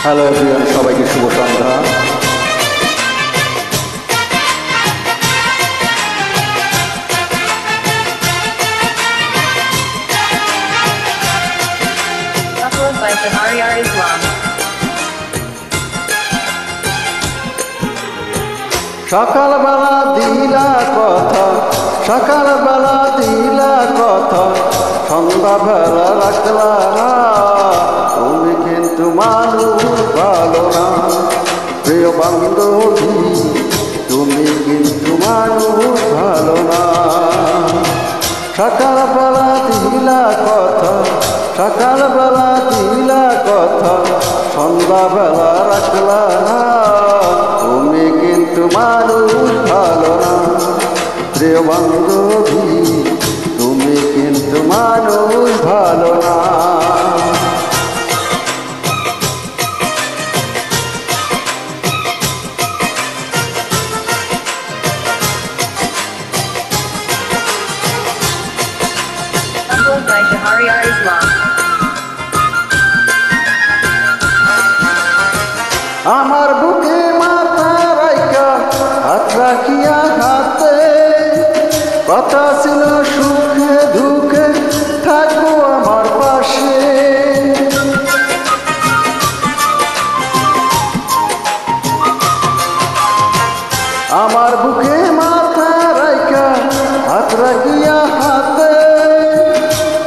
Hello everyone, সবাইকে শুভ সন্ধ্যা। সকালবেলা দিলা কথা, সকালবেলা দিলা কথা, সন্ধ্যাবেলা রাখলা না। তুমি কিন্তু মানুষ ভালো না, প্রিয় বান্ধবী, তুমি কিন্তু মানুষ ভালো না। সকালবেলা দিলা কথা, সকালবেলা দিলা কথা, সন্ধ্যাবেলা রাখলা না। তুমি কিন্তু মানুষ ভালো না, প্রিয় বান্ধবী, তুমি কিন্তু মানুষ ভালো না। আমার বুকে মাথা রাইকা হাত রাখিয়া হাতে, কথা ছিল সুখে দুঃখে থাকবো আমার পাশে। আমার বুকে মাথা রাইকা হাত রাখিয়া হাতে,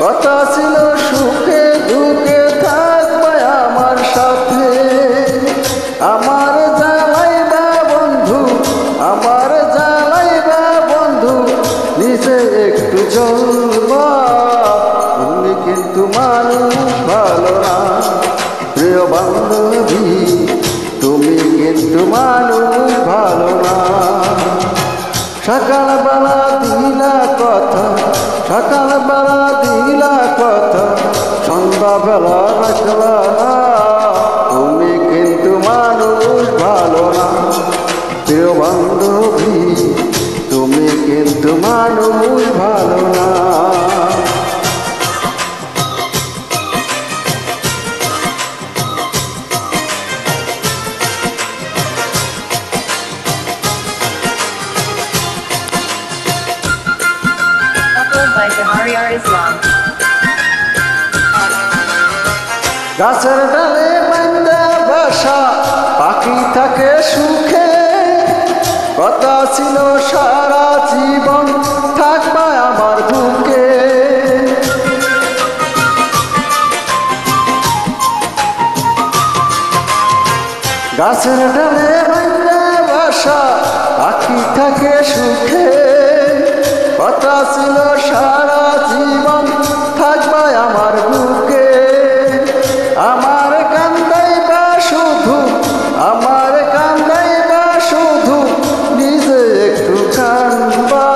কথা ছিল সুখে দুঃখে থাকবে আমার সাথে। আমার জ্বালাইবা বন্ধু, আমার জ্বালাইবা বন্ধু, নিজে একটু জ্বলবা। তুমি কিন্তু মানুষ ভালো না, প্রিয় বান্ধবী, তুমি কিন্তু মানুষ ভালো না। সকালবেলা দিলা কথা, সকালবেলা দিলা কথা, সন্ধ্যাবেলা রাখলা না। তুমি কিন্তু মানুষ ভালো না, প্রিয় বান্ধবী, তুমি কিন্তু মানুষ ভালো না। গাছের ডালে বান্ধা বাসা, পাখি থাকে সুখে, কথা ছিল সারা জীবন থাকবা আমার বুকে। গাছের ডালে বান্ধা বাসা, পাখি থাকে সুখে, কথা ছিল সারা জীবন থাকবা আমার বুকে। আমার কান্দাইবা শুধু, আমার কান্দাইবা শুধু, নিজে একটু কান্দবা।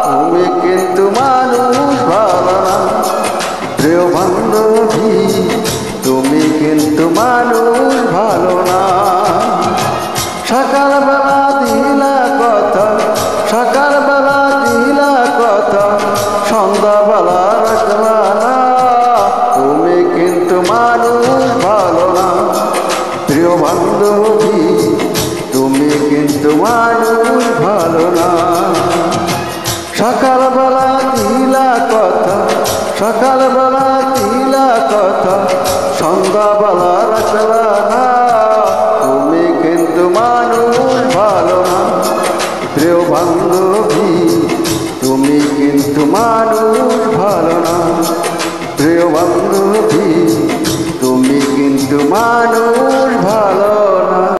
তুমি কিন্তু মানুষ ভালো না, প্রিয় বান্ধবী, তুমি কিন্তু মানুষ ভালো না। সকালবেলা দিলা কথা, সকালবেলা দিলা কথা, সন্ধ্যাবেলা রাখলা না। তুমি কিন্তু মানুষ ভালো না, প্রিয় বান্ধবী, তুমি কিন্তু মানুষ ভালো না। সকালবেলা দিলা কথা, সকালবেলা দিলা কথা, সন্ধ্যাবেলা রাখলা না। তুমি কিন্তু মানুষ ভালো না, প্রিয় বান্ধবী, তুমি কিন্তু মানুষ ভালো না, প্রিয় বান্ধবী, তুমি কিন্তু মানুষ